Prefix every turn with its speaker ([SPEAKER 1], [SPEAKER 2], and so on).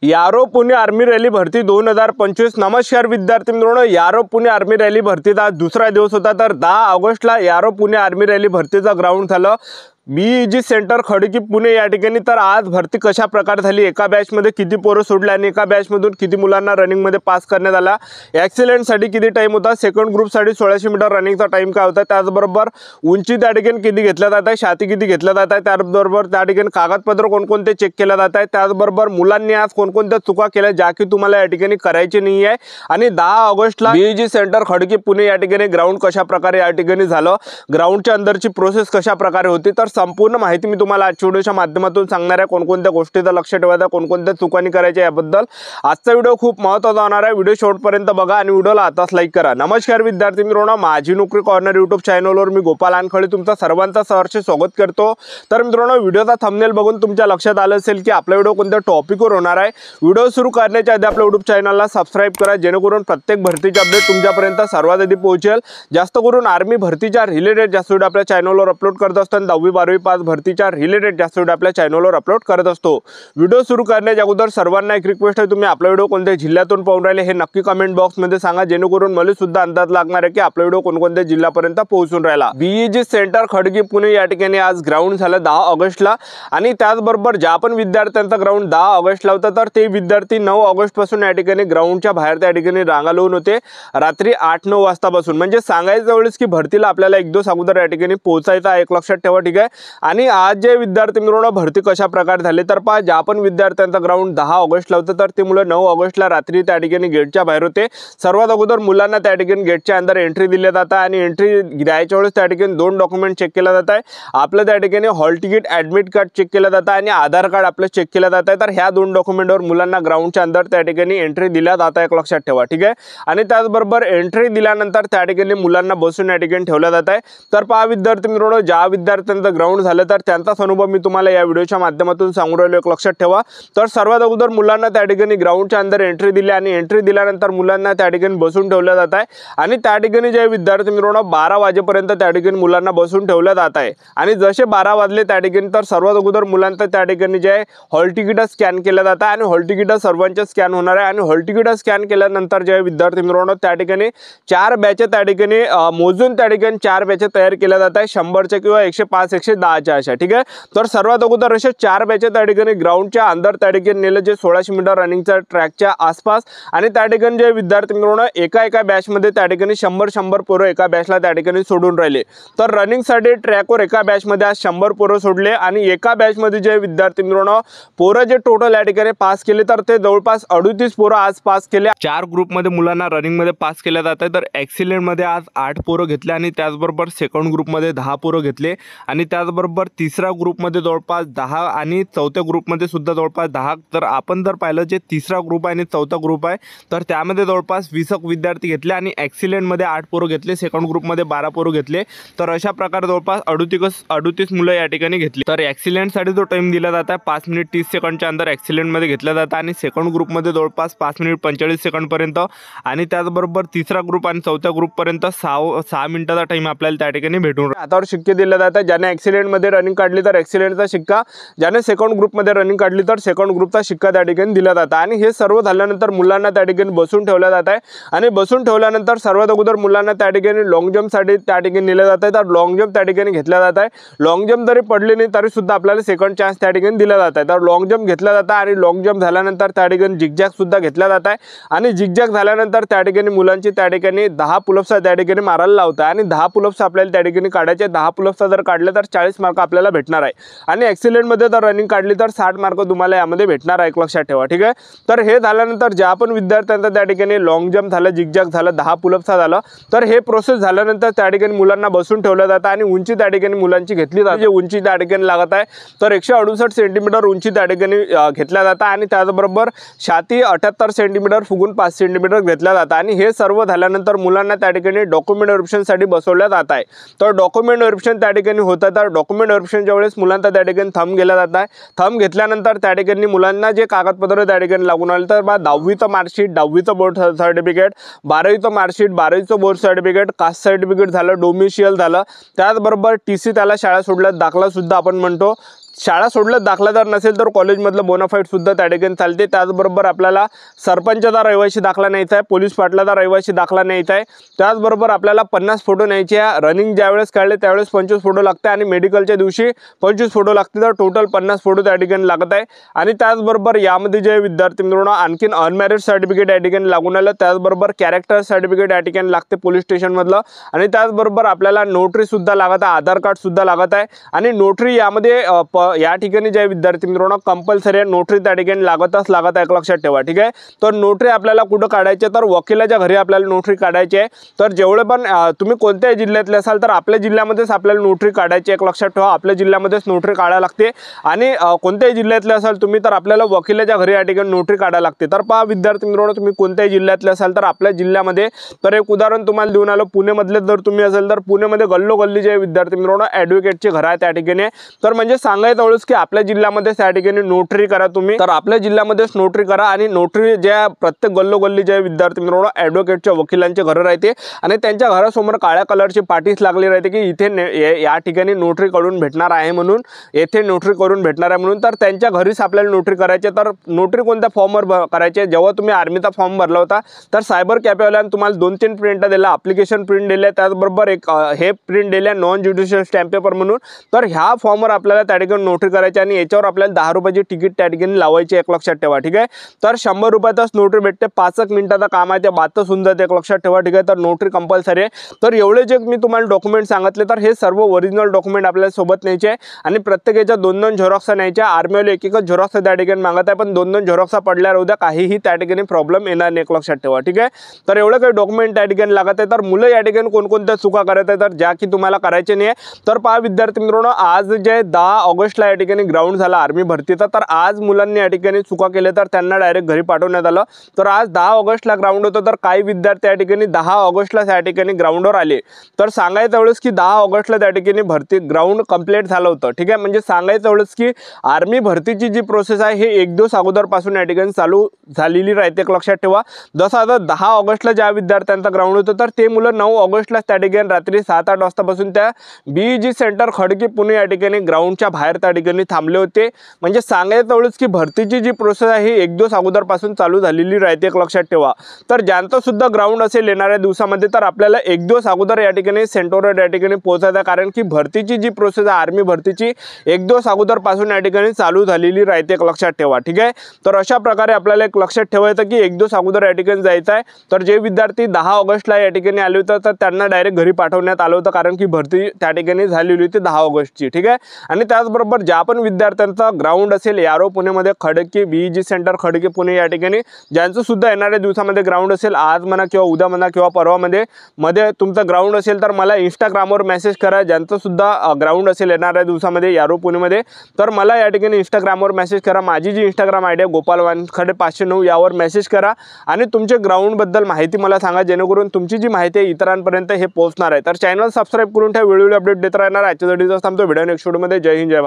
[SPEAKER 1] यारो Pune army rally भरती 2025। नमस्कार विद्यार्थी मित्रांनो, यारो पुणे आर्मी रॅली भरतीचा आज दुसरा दिवस होता। तर 10 ऑगस्टला यारो पुणे आर्मी रॅली भरतीचा ग्राउंड झालं बीईजी सेंटर खडकी पुणे या ठिकाणी। तर आज भरती कशा प्रकारे झाली, एका बॅच मध्ये किती पोरं सोडले आणि एका बॅच मधून किती मुलांना रनिंग मध्ये पास करण्यात आला, ॲक्सिलेंट साठी किती टाइम होता, सेकंड ग्रुप साठी 1600 मीटर रनिंगचा टाइम काय होता, त्याचबरोबर उंची त्या ठिकाणी किती घेतला जात आहे, छाती किती घेतला जात आहे, त्याचबरोबर त्या ठिकाणी कागदपत्र कोणकोणते चेक केले जात आहे, त्याचबरोबर मुलांनी आज कोणकोणत्या चुका केल्या ज्या की तुम्हाला या ठिकाणी करायची नाही आहे। आणि 10 ऑगस्टला बीईजी सेंटर खडकी पुणे या ठिकाणी ग्राउंड कशा प्रकारे या ठिकाणी झालं, ग्राउंडच्या अंदरची प्रोसेस कशा प्रकारे होती, तर संपूर्ण माहिती मी तुम्हाला आजच्या व्हिडिओच्या माध्यमातून सांगणार आहे। कोणकोणत्या गोष्टीचं लक्ष ठेवायचं, कोणकोणत्या चुकांनी करायच्या याबद्दल आजचा व्हिडिओ खूप महत्त्वाचा होणार आहे। व्हिडिओ शेवटपर्यंत बघा आणि व्हिडिओला आताच लाईक करा। नमस्कार विद्यार्थी मित्रांनो, माझी नोकरी कॉर्नर यूट्यूब चॅनलवर मी गोपाल आनखळे तुमचं सर्वांचं सहर्ष स्वागत करतो। तर मित्रांनो, व्हिडिओचा थंबनेल बघून तुमच्या लक्षात आलं असेल की आपला व्हिडिओ कोणत्या टॉपिकवर होणार आहे। व्हिडिओ सुरू करण्याच्या आधी आपल्या यूट्यूब चॅनलला सबस्क्राइब करा, जेणेकरून प्रत्येक भरतीचे अपडेट तुमच्यापर्यंत सर्वात आधी पोहोचेल। जास्त करून आर्मी भरतीच्या रिलेटेड जास्त व्हिडिओ आपल्या चॅनलवर अपलोड करत असतो। 10वी 12वी पास भरतीच्या रिलेटेड जास्त व्हिडिओ आपल्या चॅनलवर अपलोड करत असतो। व्हिडिओ सुरू करण्याच्या अगोदर सर्वांना एक रिक्वेस्ट आहे, तुम्ही आपला व्हिडिओ कोणत्या जिल्ह्यातून पाहून राहिले हे नक्की कमेंट बॉक्स मध्ये सांगा, जेणेकरून मला सुद्धा अंदाज लागणार आहे की आपला व्हिडिओ कोणकोणत्या जिल्ह्यापर्यंत पोहोचून राहिला। बीईजी सेंटर खडकी पुणे या ठिकाणी आज ग्राउंड झालं 10 ऑगस्टला। आणि त्याचबरोबर ज्या पण विद्यार्थ्यांचा ग्राउंड 10 ऑगस्टला होता, तर ते विद्यार्थी 9 ऑगस्ट पासून या ठिकाणी ग्राउंडच्या बाहेर त्या ठिकाणी रांगा लावून होते रात्री 8-9 वाजतापासून। म्हणजे सांगायचं वेळेस की भरतीला आपल्याला 1 दिवस अगोदर या ठिकाणी पोहोचायचं आहे, एक लक्षात ठेवा, ठीक आहे। आणि आज जे विद्यार्थी मित्रांनो भरती कशा प्रकारे झाली, तर पहा, ज्या पण विद्यार्थ्यांचा ग्राउंड 10 ऑगस्टला होतं तर ते मुलं 9 ऑगस्टला रात्री त्या ठिकाणी गेटच्या बाहेर होते। सर्वात अगोदर मुलांना त्या ठिकाणी गेटच्या अंदर एंट्री दिली जात आहे आणि एंट्री द्यायच्या वेळेस त्या ठिकाणी 2 डॉक्युमेंट चेक केला जात आहे। आपलं त्या ठिकाणी hall ticket, admit card check केलं जातं आणि आधार कार्ड आपलं चेक केलं जात आहे। तर ह्या 2 डॉक्युमेंटवर मुलांना ग्राउंडच्या अंदर त्या ठिकाणी एंट्री दिल्या जात आहे, एक लक्षात ठेवा, ठीक आहे। आणि त्याचबरोबर एंट्री दिल्यानंतर त्या ठिकाणी मुलांना बसून या ठिकाणी ठेवलं जात आहे। तर पहा विद्यार्थी मित्रांनो, ज्या विद्यार्थ्यांचं ग्राउंड झालं तर त्यांचाच अनुभव मी तुम्हाला या व्हिडिओच्या माध्यमातून सांगू राहिलो, एक लक्षात ठेवा। तर सर्वात अगोदर मुलांना त्या ठिकाणी ग्राउंडच्या अंदर एंट्री दिली आणि एंट्री दिल्यानंतर मुलांना त्या ठिकाणी बसून ठेवलं जात आहे। आणि त्या ठिकाणी जे विद्यार्थी मित्रांनो 12 वाजेपर्यंत त्या ठिकाणी मुलांना बसून ठेवलं जात आहे। आणि जसे 12 वाजले त्या ठिकाणी तर सर्वात अगोदर मुलांचं त्या ठिकाणी जे हॉल तिकीट स्कॅन केलं जातं आणि हॉल तिकीट सर्वांचे स्कॅन होणार आहे। आणि हॉल तिकीट स्कॅन केल्यानंतर जे विद्यार्थी मित्रांनो त्या ठिकाणी 4 बॅच त्या ठिकाणी मोजून त्या ठिकाणी 4 बॅच तयार केल्या जात आहे, 100च्या किंवा 105 110च्या अशा, ठीक आहे। तर सर्वात अगोदर असे 4 बॅच त्या ठिकाणी ग्राउंडच्या अंदर त्या ठिकाणी नेलं, जे 1600 मीटर रनिंगच्या ट्रॅकच्या आसपास। आणि त्या ठिकाणी जे विद्यार्थी मित्रांनो एका बॅच मध्ये त्या ठिकाणी 100 पोरं एका बॅचला त्या ठिकाणी सोडून राहिले। तर रनिंग साठी ट्रॅकवर एका बॅच मध्ये आज 100 पोरं सोडले आणि एका बॅच मध्ये जे विद्यार्थी मित्रांनो पोरं जे टोटल या ठिकाणी पास केले तर ते जवळपास 38 पोरं आज पास केले। 4 ग्रुप मध्ये मुलांना रनिंग मध्ये पास केल्या जात आहे। तर ॲक्सिलेंट मध्ये आज 8 पोरं घेतले आणि त्याचबरोबर सेकंड ग्रुप मध्ये 10 पोरं घेतले आणि त्याचबरोबर तिसरा ग्रुप मध्ये जवळपास 10 आणि चौथ्या ग्रुप मध्ये सुद्धा जवळपास 10। तर आपण जर पाहिलं जे तिसरा ग्रुप आहे आणि चौथा ग्रुप आहे तर त्यामध्ये जवळपास 20 विद्यार्थी घेतले आणि ॲक्सिलेंट मध्ये 8 पोरं घेतले, सेकंड ग्रुप मध्ये 12 पोरं घेतले। तर अशा प्रकारे जवळपास 38 मुलं या ठिकाणी घेतली। तर ॲक्सिलेंट साठी जो टाइम दिला जात आहे 5 मिनिट 30 सेकंडच्या अंदर ॲक्सिलेंट मध्ये घेतला जातं आणि सेकंड ग्रुप मध्ये जवळपास 5 मिनिट 45 सेकंड पर्यंत आणि त्याचबरोबर तिसरा ग्रुप आणि चौथ्या ग्रुप पर्यंत 6 मिनिटाचा टाइम आपल्याला त्या ठिकाणी भेटून हातावर शिक्के दिले जातात। ज्याने ॲक्सिलेंट मध्ये रनिंग काढली तर ॲक्सिलेंटचा शिक्का, ज्याने सेकंड ग्रुप मध्ये रनिंग काढली तर सेकंड ग्रुपचा शिक्का त्या ठिकाणी दिला जातो। आणि हे सर्व झाल्यानंतर मुलांना त्या ठिकाणी बसून ठेवलं जात आहे आणि बसून ठेवल्यानंतर सर्वात अगोदर मुलांना त्या ठिकाणी लॉंग जंप साठी त्या ठिकाणी नेलं जात आहे। तर लॉंग जंप त्या ठिकाणी घेतला जात आहे। लॉंग जंप जरी पडले नाही तरी सुद्धा आपल्याला सेकंड चान्स त्या ठिकाणी दिला जात आहे। तर लॉंग जंप घेतला जात आहे आणि लॉंग जंप झाल्यानंतर त्या ठिकाणी झिगझॅग सुद्धा घेतला जात आहे आणि झिगझॅग झाल्यानंतर त्या ठिकाणी मुलांची त्या ठिकाणी 10 पुलअप्स त्या ठिकाणी मारायला लावतात आणि 10 पुलअप्स आपल्याला त्या ठिकाणी काढायचे। 10 पुलअप्स जर काढले तर 40 मार्क आपल्याला भेटणार आहे आणि ॲक्सिलेंट मध्ये जर रनिंग काढली तर 60 मार्क तुम्हाला यामध्ये भेटणार आहे, एक लक्षात ठेवा, ठीक आहे। तर हे झाल्यानंतर ज्या पण विद्यार्थ्यांचा त्या ठिकाणी लॉंग जंप झालं, झिगझॅग झालं, 10 पुलअप्स झालं, तर हे प्रोसेस झाल्यानंतर त्या ठिकाणी मुलांना बसून ठेवलं जातं आणि उंची त्या ठिकाणी मुलांची घेतली जाते। जे उंची त्या ठिकाणी लागत आहे तर 168 सेंटीमीटर उंची त्या ठिकाणी घेतल्या जातं आणि त्याचबरोबर छाती 78 सेंटीमीटर फुगून 5 सेंटीमीटर घेतल्या जातं। आणि हे सर्व झाल्यानंतर मुलांना त्या ठिकाणी डॉक्युमेंट व्हेरिफिकेशन साठी बसवलं जात आहे। तर डॉक्युमेंट व्हेरिफिकेशन त्या ठिकाणी होतं, तर डॉक्युमेंट व्हेरिफिकेशनच्या वेळेस मुलांना त्या ठिकाणी थंब गेला जात आहे। थंब घेतल्यानंतर त्या ठिकाणी मुलांना जे कागदपत्र त्या ठिकाणी लागून आले तर 10वीचं मार्कशीट, 10वीचं बोर्ड सर्टिफिकेट, 12वीचं मार्कशीट, 12वीचं बोर्ड सर्टिफिकेट, कास्ट सर्टिफिकेट झालं, डोमिशियल झालं, त्याचबरोबर TC त्याला शाळा सोडल्यास दाखला सुद्धा आपण म्हणतो, शाळा सोडलं दाखलादार नसेल तर कॉलेजमधलं बोनाफाईड सुद्धा त्या ठिकाणी चालते। त्याचबरोबर आपल्याला सरपंचाचा रहिवासी दाखला न्यायचा आहे, पोलीस पाटलाचा रहिवासी दाखला न्यायचा आहे, त्याचबरोबर आपल्याला 50 फोटो न्यायचे आहे। रनिंग ज्यावेळेस काढले त्यावेळेस 25 फोटो लागते आणि मेडिकलच्या दिवशी 25 फोटो लागते, तर टोटल 50 फोटो त्या ठिकाणी लागत आहे। आणि त्याचबरोबर यामध्ये जे विद्यार्थी मित्रांनो आणखीन अनमॅरिड सर्टिफिकेट या ठिकाणी लागून आलं, त्याचबरोबर कॅरेक्टर सर्टिफिकेट या ठिकाणी लागते पोलीस स्टेशनमधलं, आणि त्याचबरोबर आपल्याला नोटरी सुद्धा लागत आहे, आधार कार्ड सुद्धा लागत आहे। आणि नोटरी यामध्ये या ठिकाणी जे विद्यार्थी मित्रांनो कंपल्सरी नोटरी त्या ठिकाणी लागत आहे, एक लक्षात ठेवा, ठीक आहे। तर नोटरी आपल्याला कुठं काढायची तर वकिलाच्या घरी आपल्याला नोटरी काढायची आहे। तर जेवढे पण तुम्ही कोणत्याही जिल्ह्यातले असाल तर आपल्या जिल्ह्यामध्येच आपल्याला नोटरी काढायची, एक लक्षात ठेवा, आपल्या जिल्ह्यामध्येच नोटरी काढायला लागते। आणि कोणत्याही जिल्ह्यातले असाल तुम्ही तर आपल्याला वकिलाच्या घरी या ठिकाणी नोटरी काढायला लागते। तर पहा विद्यार्थी मित्रांनो, तुम्ही कोणत्याही जिल्ह्यातले असाल तर आपल्या जिल्ह्यामध्ये, तर एक उदाहरण तुम्हाला देऊन आलो, पुणेमधले जर तुम्ही असाल तर पुणेमध्ये गल्लोगल्ली जे विद्यार्थी मित्रांनो ॲडव्होकेटचे घर आहे त्या ठिकाणी, तर म्हणजे सांगायचं एवढंच की आपल्या जिल्ह्यामध्ये त्या ठिकाणी नोटरी करा तुम्ही, तर आपल्या जिल्ह्यामध्येच नोटरी करा। आणि नोटरी ज्या प्रत्येक गल्लोगल्ली जे विद्यार्थी मित्रांनो ॲडव्होकेटच्या वकिलांचे घर राहते आणि त्यांच्या घरासमोर काळ्या कलरची पाटीस लागली राहते की इथे या ठिकाणी नोटरी करून भेटणार आहे म्हणून, येथे नोटरी करून भेटणार आहे म्हणून, तर त्यांच्या घरीच आपल्याला नोटरी करायची। तर नोटरी कोणत्या फॉर्मवर करायची, जेव्हा तुम्ही आर्मीचा फॉर्म भरला होता तर सायबर कॅफेवाल्याने तुम्हाला 2-3 प्रिंट दिल्या, ॲप्लिकेशन प्रिंट दिल्या, त्याचबरोबर एक हे प्रिंट दिल्या नॉन ज्युडिशियल स्टॅम्प पेपर म्हणून। तर ह्या फॉर्मवर आपल्याला त्या ठिकाणी नोटरी करायची आणि याच्यावर आपल्याला 10 रुपयाची तिकीट त्या ठिकाणी लावायची, एक लक्षात ठेवा, ठीक आहे। तर 100 रुपयातच नोटरी भेटते, 5 मिनिटाचं काम आहे, ते बातच होऊन जाते, एक लक्षात ठेवा, ठीक आहे। तर नोटरी कंपल्सरी आहे। तर एवढे जे मी तुम्हाला डॉक्युमेंट सांगितले तर हे सर्व ओरिजिनल डॉक्युमेंट आपल्याला सोबत न्यायचे आहे आणि प्रत्येकाच्या 2-2 झेरॉक्स न्यायच्या। आर्मीवाले एक झेरॉक्स त्या ठिकाणी मागत आहे, पण 2-2 झेरॉक्स पडल्यावर उद्या काहीही त्या ठिकाणी प्रॉब्लेम येणार नाही, एक लक्षात ठेवा, ठीक आहे। तर एवढं काही डॉक्युमेंट त्या ठिकाणी लागत आहे। तर मुलं या ठिकाणी कोणकोणत्या चुका करत आहे तर ज्या की तुम्हाला करायचे नाही आहे। तर पहा विद्यार्थी मित्रांनो, आज जे 10 ऑगस्टला या ठिकाणी ग्राउंड झाला आर्मी भरतीचा, तर आज मुलांनी या ठिकाणी चुका केल्या तर त्यांना डायरेक्ट घरी पाठवण्यात आलं। तर आज 10 ऑगस्टला ग्राउंड होतं, तर काही विद्यार्थी या ठिकाणी 10 ऑगस्टला त्या ठिकाणी ग्राउंडवर आले। तर सांगायचं एवढंच की 10 ऑगस्टला त्या ठिकाणी भरती ग्राउंड कंप्लीट झालं होतं, ठीक आहे। म्हणजे सांगायचं एवढंच की आर्मी भरतीची जी प्रोसेस आहे हे 1 दिवस अगोदरपासून या ठिकाणी चालू झालेली राहते, एक लक्षात ठेवा। जसं आता 10 ऑगस्टला ज्या विद्यार्थ्यांचा ग्राउंड होतं तर ते मुलं 9 ऑगस्टला त्या ठिकाणी रात्री 7-8 वाजतापासून त्या BEG सेंटर खडकी पुणे या ठिकाणी ग्राउंडच्या बाहेर त्या ठिकाणी थांबले होते। म्हणजे सांगायचं एवढंच की भरतीची जी प्रोसेस आहे ही 1 दिवस अगोदरपासून चालू झालेली राहते, एक लक्षात ठेवा। तर ज्यांचं सुद्धा ग्राउंड असेल येणाऱ्या दिवसामध्ये तर आपल्याला 1 दिवस अगोदर या ठिकाणी सेंटरवर या ठिकाणी पोहोचायचं, कारण की भरतीची जी प्रोसेस आहे आर्मी भरतीची 1 दिवस अगोदरपासून या ठिकाणी चालू झालेली राहते, एक लक्षात ठेवा, ठीक आहे। तर अशा प्रकारे आपल्याला एक लक्षात ठेवायचं की 1 दिवस अगोदर या ठिकाणी जायचं आहे। तर जे विद्यार्थी 10 ऑगस्टला या ठिकाणी आले होते तर त्यांना डायरेक्ट घरी पाठवण्यात आलं होतं, कारण की भरती त्या ठिकाणी झालेली होती 10 ऑगस्टची, ठीक आहे। आणि त्याचबरोबर ज्या पण विद्यार्थ्यांचा ग्राउंड असेल यारो पुणेमध्ये खडकी BEG सेंटर खडकी पुणे या ठिकाणी, ज्यांचं सुद्धा येणाऱ्या दिवसामध्ये ग्राउंड असेल, आज म्हणा किंवा उद्या म्हणा किंवा परवामध्ये तुमचं ग्राउंड असेल तर मला इंस्टाग्रामवर मेसेज करा। ज्यांचं सुद्धा ग्राउंड असेल येणाऱ्या दिवसामध्ये यारो पुणेमध्ये तर मला या ठिकाणी इंस्टाग्रामवर मेसेज करा। माझी जी इंस्टाग्राम आयडी आहे गोपाल वानखडे 509 यावर मेसेज करा आणि तुमच्या ग्राउंडबद्दल माहिती मला सांगा, जेणेकरून तुमची जी माहिती आहे इतरांपर्यंत हे पोहोचणार आहे। तर चॅनल सबस्क्राईब करून ठेवा, वेळोवेळी अपडेट देत राहणार। आजच्या व्हिडिओ थांबतो, व्हिडिओ नेक्स्ट व्हिडिओमध्ये। जय हिंद, जय भारत।